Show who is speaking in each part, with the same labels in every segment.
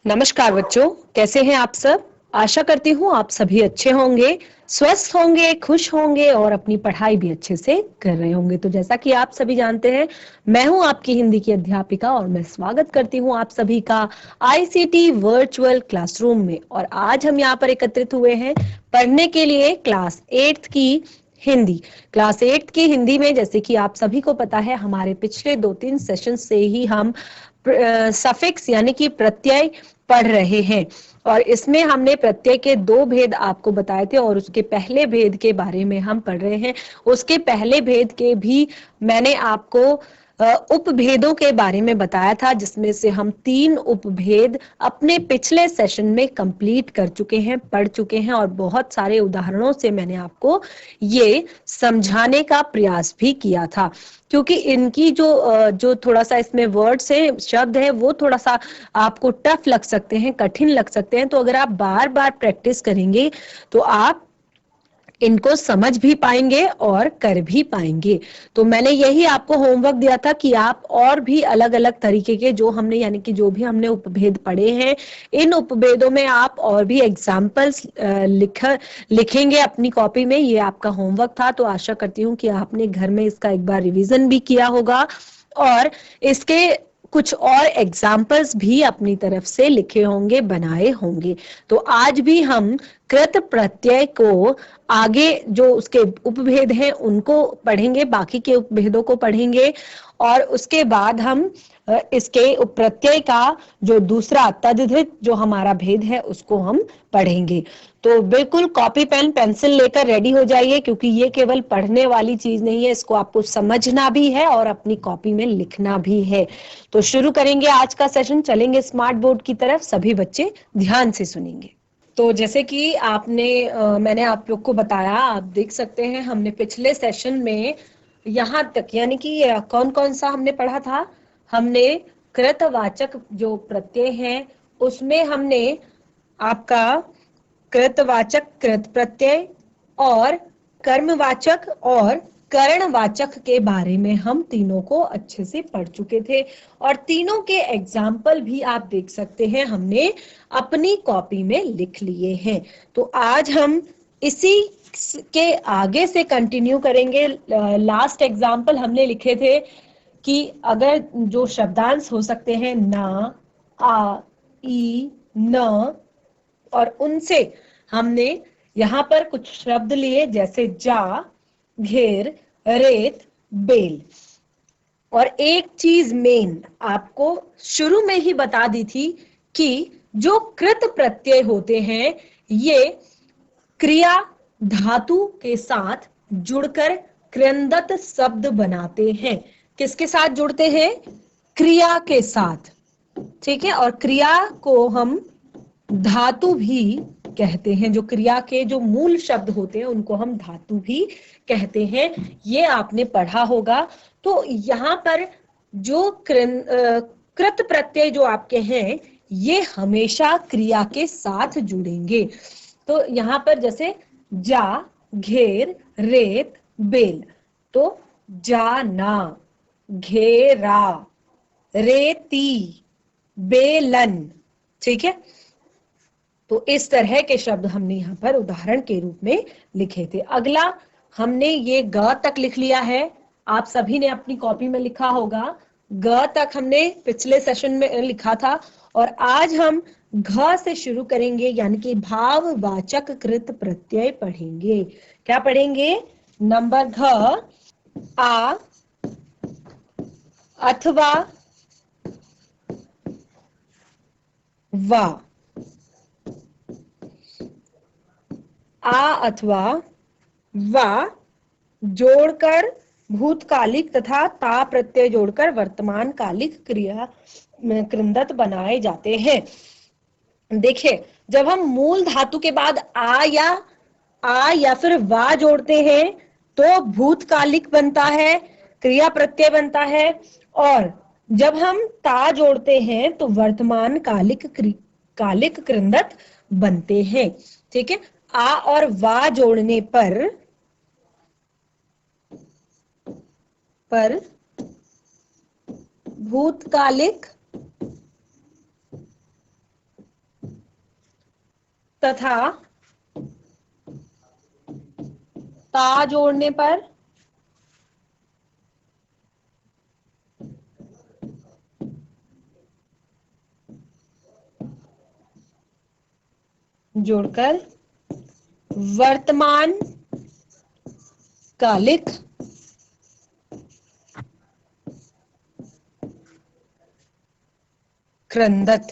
Speaker 1: नमस्कार बच्चों, कैसे हैं आप सब। आशा करती हूँ आप सभी अच्छे होंगे, स्वस्थ होंगे, खुश होंगे और अपनी पढ़ाई भी अच्छे से कर रहे होंगे। तो जैसा कि आप सभी जानते हैं, मैं हूँ आपकी हिंदी की अध्यापिका और मैं स्वागत करती हूँ आप सभी का आईसीटी वर्चुअल क्लासरूम में। और आज हम यहाँ पर एकत्रित हुए हैं पढ़ने के लिए क्लास 8th की हिंदी। क्लास 8th की हिंदी में जैसे कि आप सभी को पता है, हमारे पिछले 2-3 सेशन से ही हम सफिक्स यानी कि प्रत्यय पढ़ रहे हैं और इसमें हमने प्रत्यय के 2 भेद आपको बताए थे और उसके पहले भेद के बारे में हम पढ़ रहे हैं। उसके पहले भेद के भी मैंने आपको उपभेदों के बारे में बताया था, जिसमें से हम 3 उपभेद अपने पिछले सेशन में कंप्लीट कर चुके हैं, पढ़ चुके हैं और बहुत सारे उदाहरणों से मैंने आपको ये समझाने का प्रयास भी किया था। क्योंकि इनकी जो थोड़ा सा इसमें वर्ड्स है, शब्द है, वो थोड़ा सा आपको टफ लग सकते हैं, कठिन लग सकते हैं। तो अगर आप बार बार प्रैक्टिस करेंगे तो आप इनको समझ भी पाएंगे और कर भी पाएंगे। तो मैंने यही आपको होमवर्क दिया था कि आप और भी अलग अलग तरीके के जो हमने यानी कि जो भी हमने उपभेद पढ़े हैं, इन उपभेदों में आप और भी एग्जाम्पल्स लिखेंगे अपनी कॉपी में। ये आपका होमवर्क था, तो आशा करती हूँ कि आपने घर में इसका एक बार रिवीजन भी किया होगा और इसके कुछ और एग्जाम्पल्स भी अपनी तरफ से लिखे होंगे, बनाए होंगे। तो आज भी हम कृत प्रत्यय को आगे जो उसके उपभेद हैं उनको पढ़ेंगे, बाकी के उपभेदों को पढ़ेंगे और उसके बाद हम इसके प्रत्यय का जो दूसरा तद्धित जो हमारा भेद है उसको हम पढ़ेंगे। तो बिल्कुल कॉपी पेन पेंसिल लेकर रेडी हो जाइए, क्योंकि ये केवल पढ़ने वाली चीज नहीं है, इसको आपको समझना भी है और अपनी कॉपी में लिखना भी है। तो शुरू करेंगे आज का सेशन, चलेंगे स्मार्ट बोर्ड की तरफ। सभी बच्चे ध्यान से सुनेंगे। तो जैसे कि मैंने आप लोग को बताया, आप देख सकते हैं हमने पिछले सेशन में यहाँ तक यानी कि कौन कौन सा हमने पढ़ा था। हमने कृतवाचक जो प्रत्यय हैं उसमें हमने आपका कृतवाचक कृत प्रत्यय और कर्मवाचक और करणवाचक के बारे में हम तीनों को अच्छे से पढ़ चुके थे और तीनों के एग्जाम्पल भी आप देख सकते हैं हमने अपनी कॉपी में लिख लिए हैं। तो आज हम इसी के आगे से कंटिन्यू करेंगे। लास्ट एग्जाम्पल हमने लिखे थे कि अगर जो शब्दांश हो सकते हैं ना, आ, ई, न, और उनसे हमने यहाँ पर कुछ शब्द लिए, जैसे जा, घेर, रेत, बेल। और एक चीज मेन आपको शुरू में ही बता दी थी कि जो कृत प्रत्यय होते हैं ये क्रिया धातु के साथ जुड़कर कृंदत शब्द बनाते हैं। किसके साथ जुड़ते हैं? क्रिया के साथ। ठीक है, और क्रिया को हम धातु भी कहते हैं। जो क्रिया के जो मूल शब्द होते हैं उनको हम धातु भी कहते हैं, ये आपने पढ़ा होगा। तो यहाँ पर जो कृत प्रत्यय जो आपके हैं ये हमेशा क्रिया के साथ जुड़ेंगे। तो यहाँ पर जैसे जा, घेर, रेत, बेल। तो जाना, घेरा, रेती, बेलन। ठीक है, तो इस तरह के शब्द हमने यहाँ पर उदाहरण के रूप में लिखे थे। अगला हमने ये ग तक लिख लिया है, आप सभी ने अपनी कॉपी में लिखा होगा। ग तक हमने पिछले सेशन में लिखा था और आज हम घ से शुरू करेंगे, यानी कि भाववाचक कृत प्रत्यय पढ़ेंगे। क्या पढ़ेंगे? नंबर घ, आ, अथवा, वा। आ अथवा वा जोड़कर भूतकालिक तथा ता प्रत्यय जोड़कर वर्तमान कालिक क्रिया कृंदत बनाए जाते हैं। देखिए, जब हम मूल धातु के बाद आ या फिर वा जोड़ते हैं तो भूतकालिक बनता है, क्रिया प्रत्यय बनता है। और जब हम ता जोड़ते हैं तो वर्तमान कालिक कृंदत बनते हैं। ठीक है, आ और वा जोड़ने पर भूतकालिक तथा ता जोड़ने पर जोड़कर वर्तमान कालिक क्रंदत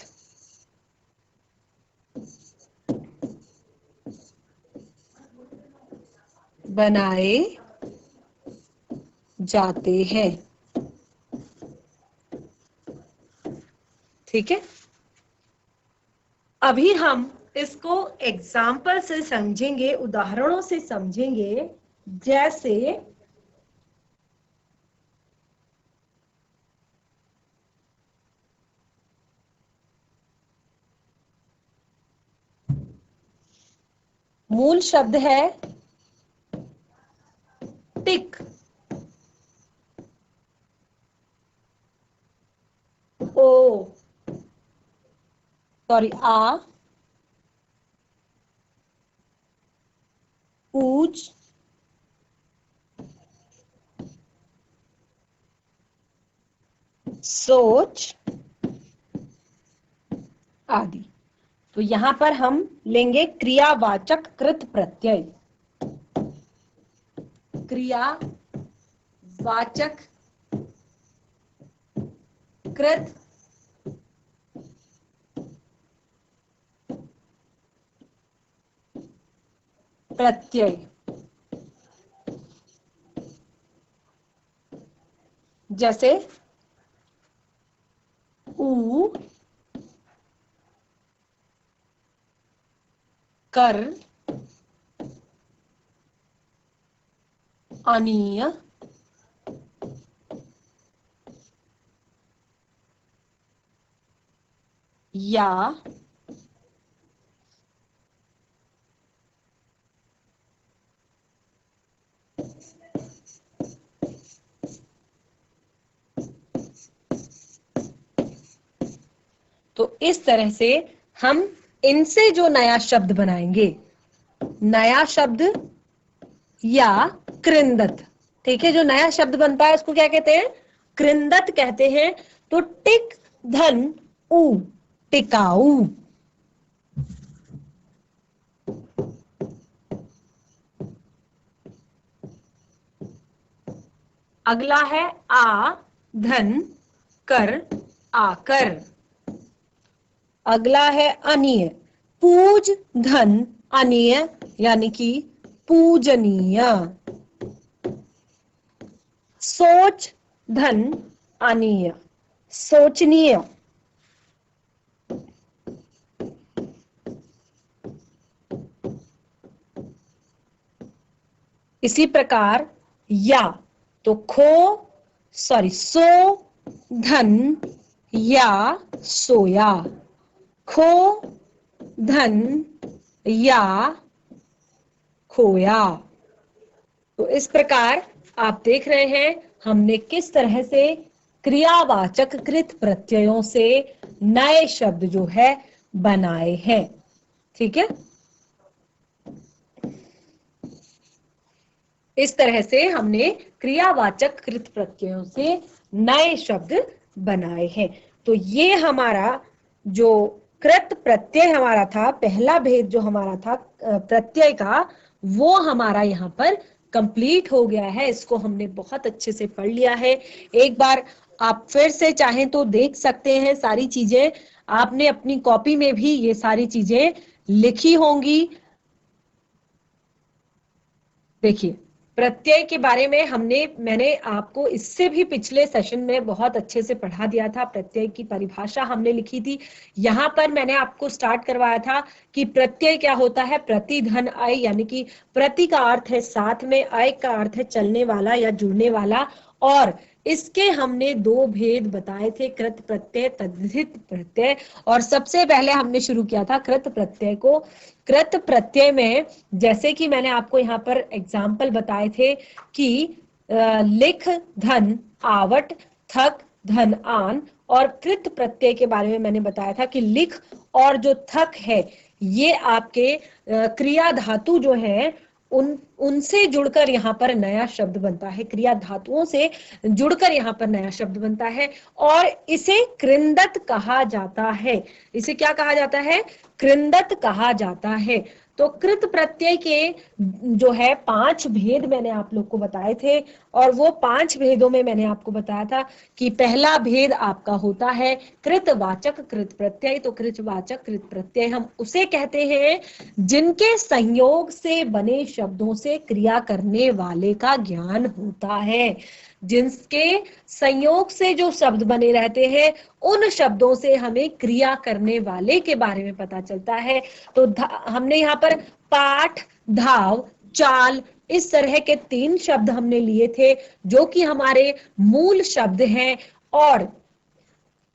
Speaker 1: बनाए जाते हैं। ठीक है, अभी हम इसको एग्जाम्पल से समझेंगे, उदाहरणों से समझेंगे। जैसे मूल शब्द है टिक, ओ सॉरी आ, ऊज, सोच आदि। तो यहां पर हम लेंगे क्रियावाचक कृत प्रत्यय। क्रियावाचक कृत प्रत्यय, जैसे ऊ, कर, अनीय, या, तो इस तरह से हम इनसे जो नया शब्द बनाएंगे, नया शब्द या कृंदत। ठीक है, जो नया शब्द बनता है उसको क्या कहते हैं? कृंदत कहते हैं। तो टिक धन ऊ, टिकाऊ। अगला है आ धन कर, आकर। अगला है अनीय, पूज धन अनीय, यानी कि पूजनीय। सोच धन अनीय, सोचनीय। इसी प्रकार या, तो सो धन या, सोया। खो धन या, खोया। तो इस प्रकार आप देख रहे हैं हमने किस तरह से क्रियावाचक कृत प्रत्ययों से नए शब्द जो है बनाए हैं। ठीक है, इस तरह से हमने क्रियावाचक कृत प्रत्ययों से नए शब्द बनाए हैं। तो ये हमारा जो कृत प्रत्यय हमारा था, पहला भेद जो हमारा था प्रत्यय का, वो हमारा यहाँ पर कंप्लीट हो गया है। इसको हमने बहुत अच्छे से पढ़ लिया है। एक बार आप फिर से चाहें तो देख सकते हैं सारी चीजें। आपने अपनी कॉपी में भी ये सारी चीजें लिखी होंगी। देखिए, प्रत्यय के बारे में मैंने आपको इससे भी पिछले सेशन में बहुत अच्छे से पढ़ा दिया था। प्रत्यय की परिभाषा हमने लिखी थी। यहाँ पर मैंने आपको स्टार्ट करवाया था कि प्रत्यय क्या होता है। प्रति धन अय, यानी कि प्रति का अर्थ है साथ में, अय का अर्थ है चलने वाला या जुड़ने वाला। और इसके हमने दो भेद बताए थे, कृत प्रत्यय, तद्धित प्रत्यय। और सबसे पहले हमने शुरू किया था कृत प्रत्यय को। कृत प्रत्यय में जैसे कि मैंने आपको यहाँ पर एग्जाम्पल बताए थे कि लिख धन आवट, थक धन आन, और कृत प्रत्यय के बारे में मैंने बताया था कि लिख और जो थक है ये आपके क्रिया धातु जो है उनसे जुड़कर यहाँ पर नया शब्द बनता है, क्रिया धातुओं से जुड़कर यहाँ पर नया शब्द बनता है और इसे कृंदत कहा जाता है। इसे क्या कहा जाता है? कृंदत कहा जाता है। तो कृत प्रत्यय के जो है 5 भेद मैंने आप लोग को बताए थे और वो 5 भेदों में मैंने आपको बताया था कि पहला भेद आपका होता है कृतवाचक कृत प्रत्यय। तो कृतवाचक कृत प्रत्यय हम उसे कहते हैं जिनके संयोग से बने शब्दों से क्रिया करने वाले का ज्ञान होता है। जिनके संयोग से जो शब्द बने रहते हैं उन शब्दों से हमें क्रिया करने वाले के बारे में पता चलता है। तो हमने यहाँ पर पाठ, धाव, चाल इस तरह के 3 शब्द हमने लिए थे जो कि हमारे मूल शब्द हैं और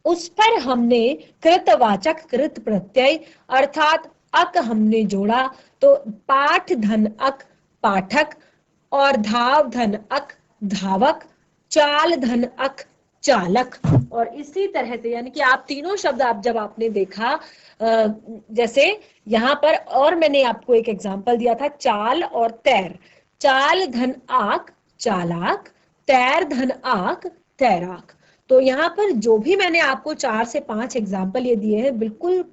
Speaker 1: उस पर हमने कृतवाचक कृत प्रत्यय अर्थात अक हमने जोड़ा। तो पाठ धन अक पाठक और धाव धन अक धावक, चाल धन अक चालक। और इसी तरह से यानी कि आप तीनों शब्द आप जब आपने देखा जैसे यहाँ पर और मैंने आपको एक एग्जांपल दिया था चाल और तैर। चाल धन आक चालाक, तैर धन आक तैराक। तो यहाँ पर जो भी मैंने आपको 4 से 5 एग्जाम्पल ये दिए हैं बिल्कुल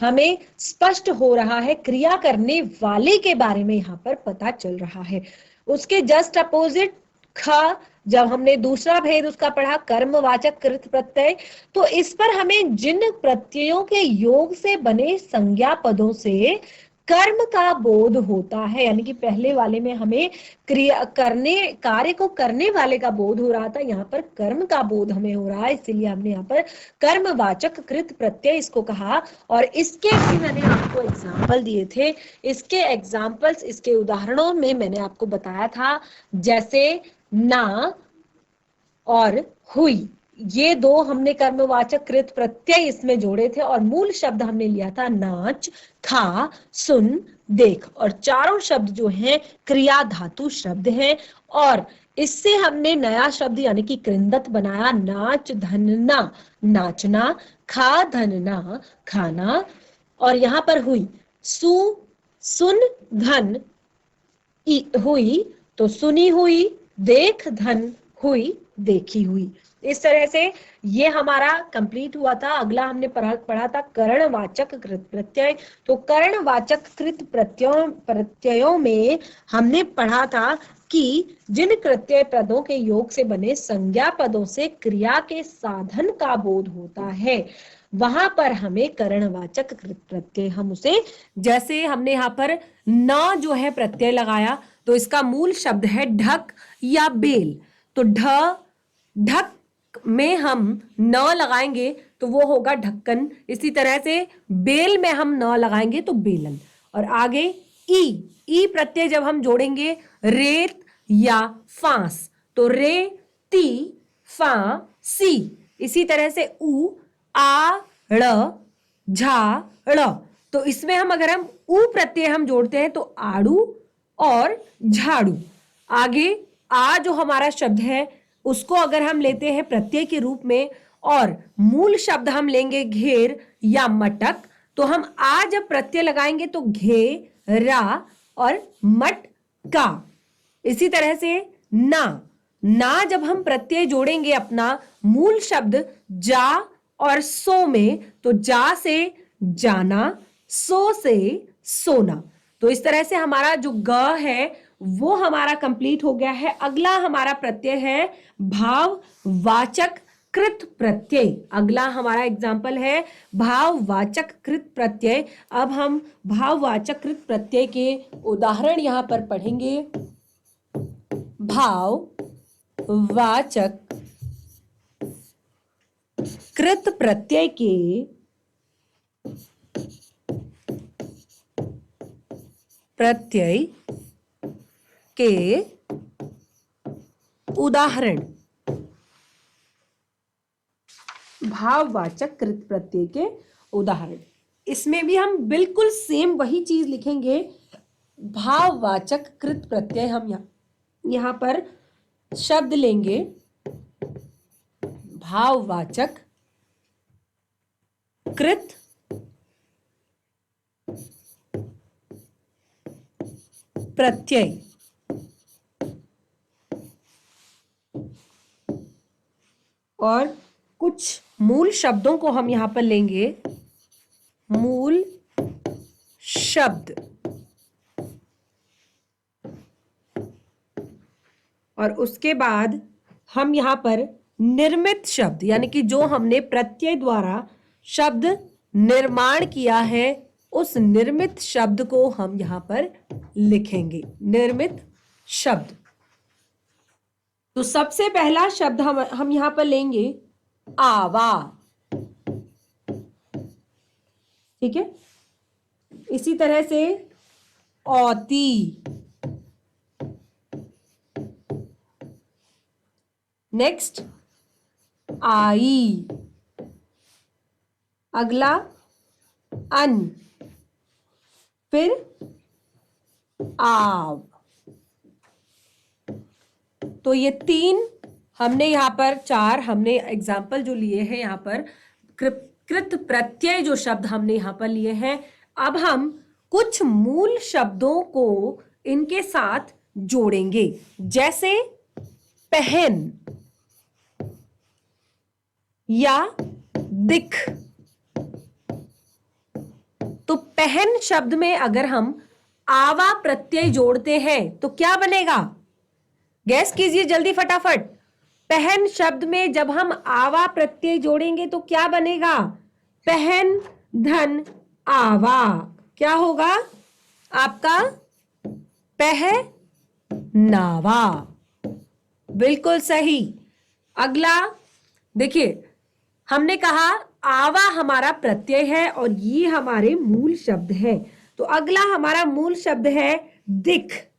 Speaker 1: हमें स्पष्ट हो रहा है, क्रिया करने वाले के बारे में यहाँ पर पता चल रहा है। उसके जस्ट अपोजिट ख, जब हमने दूसरा भेद उसका पढ़ा कर्मवाचक कृत प्रत्यय, तो इस पर हमें जिन प्रत्ययों के योग से बने संज्ञा पदों से कर्म का बोध होता है, यानी कि पहले वाले में हमें क्रिया करने कार्य को करने वाले का बोध हो रहा था, यहाँ पर कर्म का बोध हमें हो रहा है, इसीलिए हमने यहाँ पर कर्मवाचक कृत प्रत्यय इसको कहा। और इसके भी मैंने आपको एग्जाम्पल दिए थे। इसके एग्जाम्पल्स, इसके उदाहरणों में मैंने आपको बताया था जैसे ना और हुई, ये 2 हमने कर्मवाचक कृत प्रत्यय इसमें जोड़े थे और मूल शब्द हमने लिया था नाच, खा, सुन, देख। और चारों शब्द जो हैं क्रिया धातु शब्द हैं और इससे हमने नया शब्द यानी कि कृंदत बनाया नाच धनना नाचना, खा धनना खाना। और यहाँ पर हुई सु सुन धन हुई तो सुनी हुई, देख धन हुई देखी हुई। इस तरह से ये हमारा कंप्लीट हुआ था। अगला हमने पढ़ा था करणवाचक कृत प्रत्यय। तो करणवाचक कृत प्रत्ययों में हमने पढ़ा था कि जिन प्रत्यय पदों के योग से बने संज्ञा पदों से क्रिया के साधन का बोध होता है वहां पर हमें करणवाचक कृत प्रत्यय हम उसे, जैसे हमने यहाँ पर न जो है प्रत्यय लगाया तो इसका मूल शब्द है ढक या बेल। तो ढक में हम न लगाएंगे तो वो होगा ढक्कन। इसी तरह से बेल में हम न लगाएंगे तो बेलन। और आगे ई प्रत्यय जब हम जोड़ेंगे रेत या फांस तो रे ती फा सी। इसी तरह से उ आ ड़ झा ड़, तो इसमें हम अगर हम उ प्रत्यय हम जोड़ते हैं तो आड़ू और झाड़ू। आगे आ जो हमारा शब्द है उसको अगर हम लेते हैं प्रत्यय के रूप में और मूल शब्द हम लेंगे घेर या मटक, तो हम आ जब प्रत्यय लगाएंगे तो घे रा और मट का। इसी तरह से ना जब हम प्रत्यय जोड़ेंगे अपना मूल शब्द जा और सो में तो जा से जाना, सो से सोना। तो इस तरह से हमारा जो ग है वो हमारा कंप्लीट हो गया है। अगला हमारा प्रत्यय है भाववाचक कृत प्रत्यय। अगला हमारा एग्जाम्पल है भाववाचक कृत प्रत्यय। अब हम भाववाचक कृत प्रत्यय के उदाहरण यहां पर पढ़ेंगे। भाववाचक कृत प्रत्यय के उदाहरण। भाववाचक कृत प्रत्यय के उदाहरण, इसमें भी हम बिल्कुल सेम वही चीज लिखेंगे। भाववाचक कृत प्रत्यय हम यहां पर शब्द लेंगे भाववाचक कृत प्रत्यय। और कुछ मूल शब्दों को हम यहां पर लेंगे, मूल शब्द, और उसके बाद हम यहां पर निर्मित शब्द, यानी कि जो हमने प्रत्यय द्वारा शब्द निर्माण किया है, उस निर्मित शब्द को हम यहां पर लिखेंगे, निर्मित शब्द। तो सबसे पहला शब्द हम यहां पर लेंगे आवा। ठीक है, इसी तरह से औती, नेक्स्ट आई, अगला अन, फिर आव। तो ये तीन हमने यहां पर, चार हमने एग्जाम्पल जो लिए हैं यहां पर, कृत प्रत्यय जो शब्द हमने यहां पर लिए हैं। अब हम कुछ मूल शब्दों को इनके साथ जोड़ेंगे, जैसे पहन या दिख। तो पहन शब्द में अगर हम आवा प्रत्यय जोड़ते हैं तो क्या बनेगा? गैस कीजिए जल्दी फटाफट। पहन शब्द में जब हम आवा प्रत्यय जोड़ेंगे तो क्या बनेगा? पहन धन आवा। क्या होगा आपका? पहनावा। बिल्कुल सही। अगला देखिए, हमने कहा आवा हमारा प्रत्यय है और ये हमारे मूल शब्द है। तो अगला हमारा मूल शब्द है दिख।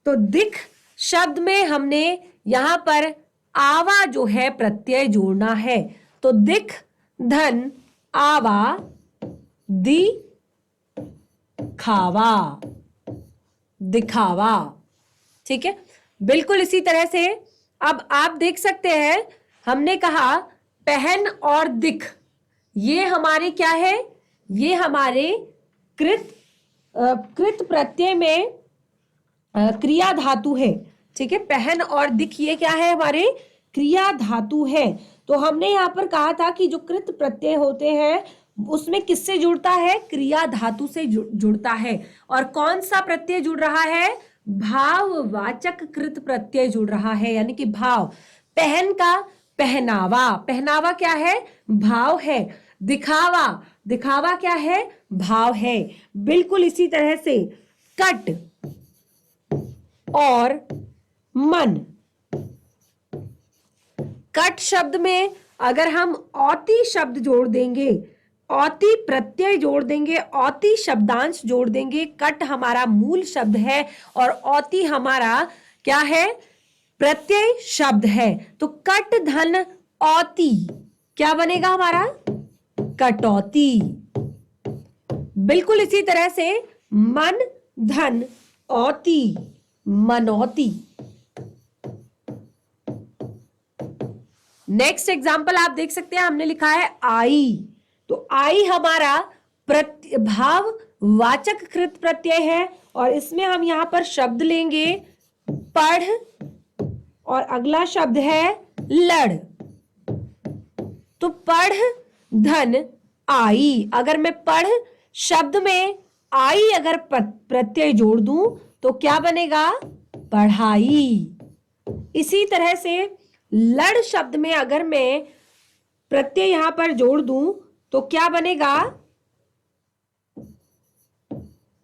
Speaker 1: तो दिख शब्द में हमने यहां पर आवा जो है प्रत्यय जोड़ना है। तो दिख धन आवा दि खावा, दिखावा। ठीक है, बिल्कुल इसी तरह से अब आप देख सकते हैं, हमने कहा पहन और दिख, ये हमारे क्या है? ये हमारे कृत प्रत्यय में क्रिया धातु है। ठीक है, पहन और दिख ये क्या है? हमारे क्रिया धातु है। तो हमने यहां पर कहा था कि जो कृत प्रत्यय होते हैं उसमें किससे जुड़ता है? क्रिया धातु से जुड़ता है। और कौन सा प्रत्यय जुड़ रहा है? भाववाचक कृत प्रत्यय जुड़ रहा है, यानी कि भाव। पहन का पहनावा, पहनावा क्या है? भाव है। दिखावा, दिखावा क्या है? भाव है। बिल्कुल इसी तरह से कट और मन। कट शब्द में अगर हम औती शब्द जोड़ देंगे, औती प्रत्यय जोड़ देंगे, औती शब्दांश जोड़ देंगे, कट हमारा मूल शब्द है और औती हमारा क्या है? प्रत्यय शब्द है। तो कट धन औती क्या बनेगा हमारा? कटौती। बिल्कुल इसी तरह से मन धन औती, मनौती। नेक्स्ट एग्जाम्पल आप देख सकते हैं, हमने लिखा है आई। तो आई हमारा भाववाचक कृत प्रत्यय है और इसमें हम यहां पर शब्द लेंगे पढ़ और अगला शब्द है लड़। तो पढ़ धन आई, अगर मैं पढ़ शब्द में आई अगर प्रत्यय जोड़ दूं तो क्या बनेगा? पढ़ाई। इसी तरह से लड़ शब्द में अगर मैं प्रत्यय यहां पर जोड़ दूं तो क्या बनेगा?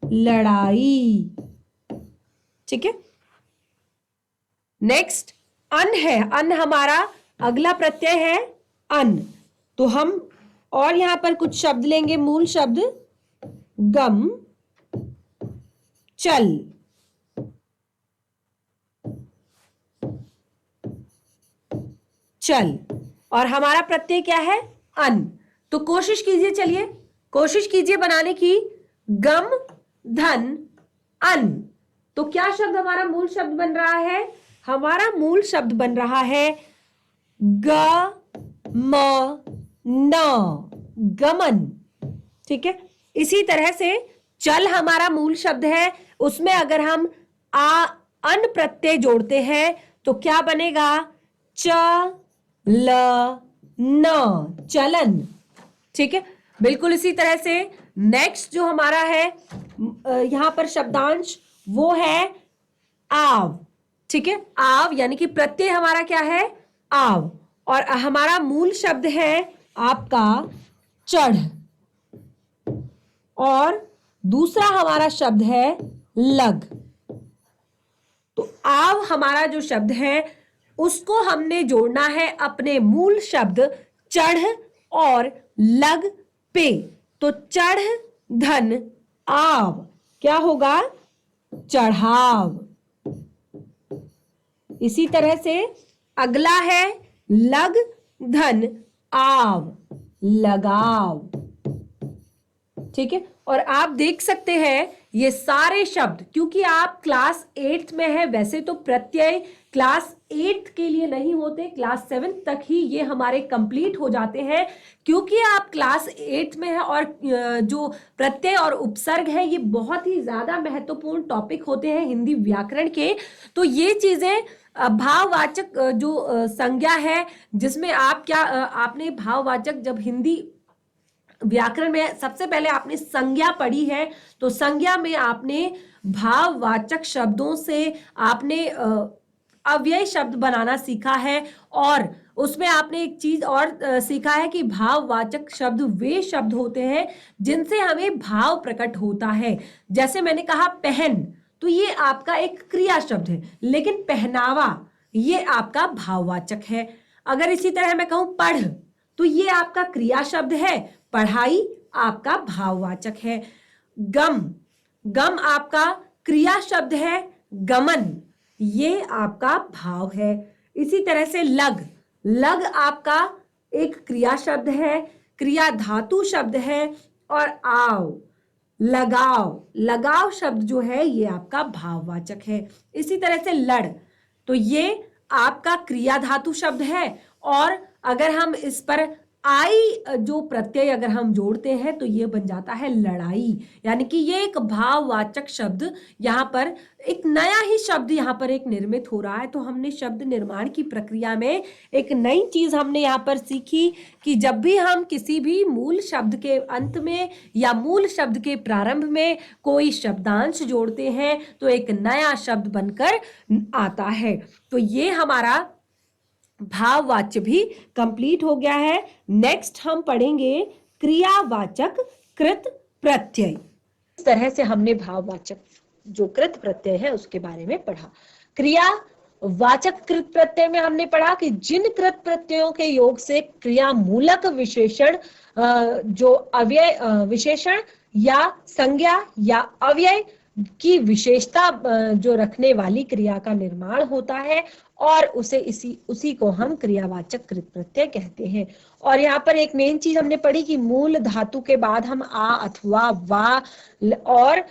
Speaker 1: लड़ाई। ठीक है, नेक्स्ट अन है। अन हमारा अगला प्रत्यय है अन। तो हम और यहां पर कुछ शब्द लेंगे, मूल शब्द गम चल। चल और हमारा प्रत्यय क्या है? अन। तो कोशिश कीजिए, चलिए कोशिश कीजिए बनाने की। गम धन अन। तो क्या शब्द हमारा मूल शब्द बन रहा है? हमारा मूल शब्द बन रहा है ग म न, गमन।
Speaker 2: ठीक है। इसी तरह से चल हमारा मूल शब्द है, उसमें अगर हम अन प्रत्यय जोड़ते हैं तो क्या बनेगा? च ल न, चलन। ठीक है, बिल्कुल इसी तरह से नेक्स्ट जो हमारा है यहां पर शब्दांश वो है आव। ठीक है, आव यानी कि प्रत्यय हमारा क्या है? आव। और हमारा मूल शब्द है आपका चढ़, और दूसरा हमारा शब्द है लग। तो आव हमारा जो शब्द है उसको हमने जोड़ना है अपने मूल शब्द चढ़ और लग पे। तो चढ़ धन आव क्या होगा? चढ़ाव। इसी तरह से अगला है लग धन आव, लगाव। ठीक है, और आप देख सकते हैं ये सारे शब्द, क्योंकि आप क्लास 8th में है, वैसे तो प्रत्यय क्लास 8th के लिए नहीं होते, क्लास 7th तक ही ये हमारे कंप्लीट हो जाते हैं। क्योंकि आप क्लास 8th में है और जो प्रत्यय और उपसर्ग है ये बहुत ही ज्यादा महत्वपूर्ण टॉपिक होते हैं हिंदी व्याकरण के। तो ये चीजें भाववाचक जो संज्ञा है, जिसमें आप क्या आपने भाववाचक, जब हिंदी व्याकरण में सबसे पहले आपने संज्ञा पढ़ी है, तो संज्ञा में आपने भाववाचक शब्दों से आपने अव्यय शब्द बनाना सीखा है। और उसमें आपने एक चीज और सीखा है कि भाववाचक शब्द वे शब्द होते हैं जिनसे हमें भाव प्रकट होता है। जैसे मैंने कहा पहन, तो ये आपका एक क्रिया शब्द है, लेकिन पहनावा ये आपका भाववाचक है। अगर इसी तरह मैं कहूं पढ़, तो ये आपका क्रिया शब्द है, पढ़ाई आपका भाववाचक है। गम, गम आपका क्रिया शब्द है, गमन ये आपका भाव है। इसी तरह से लग, लग आपका एक क्रिया शब्द है, क्रिया धातु शब्द है। और आव, लगाव, लगाव शब्द जो है ये आपका भाववाचक है। इसी तरह से लड़, तो ये आपका क्रिया धातु शब्द है। और अगर हम इस पर आई जो प्रत्यय अगर हम जोड़ते हैं तो ये बन जाता है लड़ाई, यानी कि ये एक भाववाचक शब्द, यहाँ पर एक नया ही शब्द यहाँ पर एक निर्मित हो रहा है। तो हमने शब्द निर्माण की प्रक्रिया में एक नई चीज हमने यहाँ पर सीखी कि जब भी हम किसी भी मूल शब्द के अंत में या मूल शब्द के प्रारंभ में कोई शब्दांश जोड़ते हैं तो एक नया शब्द बनकर आता है। तो ये हमारा भाववाच्य भी कंप्लीट हो गया है। नेक्स्ट हम पढ़ेंगे क्रियावाचक कृत प्रत्यय।
Speaker 1: इस तरह से हमने भाववाचक जो कृत प्रत्यय है उसके बारे में पढ़ा। क्रियावाचक कृत प्रत्यय में हमने पढ़ा कि जिन कृत प्रत्ययों के योग से क्रिया मूलक विशेषण जो अव्यय विशेषण या संज्ञा या अव्यय की विशेषता जो रखने वाली क्रिया का निर्माण होता है, और उसी को हम क्रियावाचक कृत प्रत्यय कहते हैं। और यहाँ पर एक मेन चीज हमने पढ़ी कि मूल धातु के बाद हम आ अथवा वा, और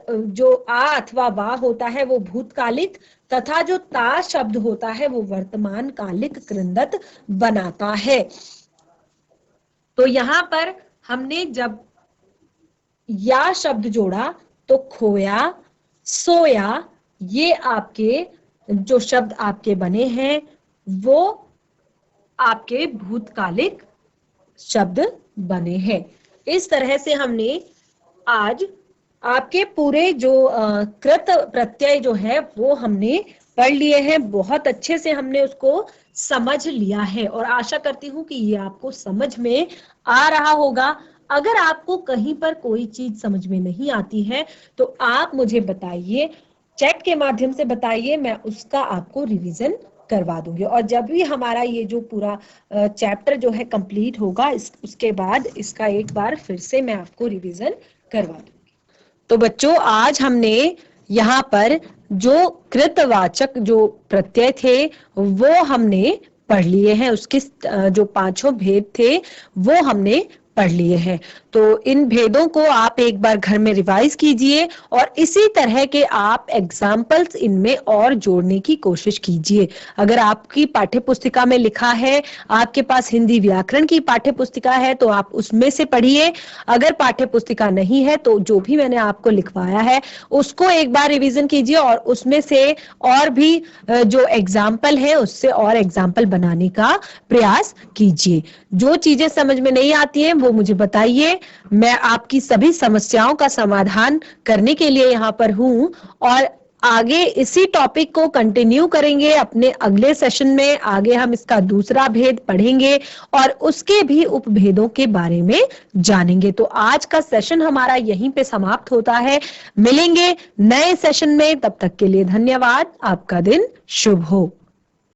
Speaker 1: जो आ अथवा वा होता है वो भूतकालिक तथा जो ता शब्द होता है वो वर्तमान कालिक कृंदत बनाता है। तो यहाँ पर हमने जब या शब्द जोड़ा तो खोया, सोया, ये आपके जो शब्द आपके बने हैं वो आपके भूतकालिक शब्द बने हैं। इस तरह से हमने आज आपके पूरे जो कृत प्रत्यय जो है वो हमने पढ़ लिए हैं। बहुत अच्छे से हमने उसको समझ लिया है और आशा करती हूँ कि ये आपको समझ में आ रहा होगा। अगर आपको कहीं पर कोई चीज समझ में नहीं आती है तो आप मुझे बताइए, चैट के माध्यम से बताइए, मैं उसका आपको रिवीजन करवा दूंगी। और जब भी हमारा ये जो पूरा चैप्टर जो है कंप्लीट होगा उसके बाद इसका एक बार फिर से मैं आपको रिवीजन करवा दूंगी। तो बच्चों, आज हमने यहाँ पर जो कृतवाचक जो प्रत्यय थे वो हमने पढ़ लिए हैं, उसके जो पांचों भेद थे वो हमने पढ़ लिए हैं। तो इन भेदों को आप एक बार घर में रिवाइज कीजिए और इसी तरह के आप एग्जाम्पल्स इनमें और जोड़ने की कोशिश कीजिए। अगर आपकी पाठ्य पुस्तिका में लिखा है, आपके पास हिंदी व्याकरण की पाठ्य पुस्तिका है, तो आप उसमें से पढ़िए। अगर पाठ्य पुस्तिका नहीं है तो जो भी मैंने आपको लिखवाया है उसको एक बार रिवीजन कीजिए और उसमें से और भी जो एग्जाम्पल है उससे और एग्जाम्पल बनाने का प्रयास कीजिए। जो चीजें समझ में नहीं आती हैं वो मुझे बताइए, मैं आपकी सभी समस्याओं का समाधान करने के लिए यहाँ पर हूं और आगे इसी टॉपिक को कंटिन्यू करेंगे अपने अगले सेशन में। आगे हम इसका दूसरा भेद पढ़ेंगे और उसके भी उपभेदों के बारे में जानेंगे। तो आज का सेशन हमारा यहीं पे समाप्त होता है। मिलेंगे नए सेशन में, तब तक के लिए धन्यवाद। आपका दिन शुभ हो।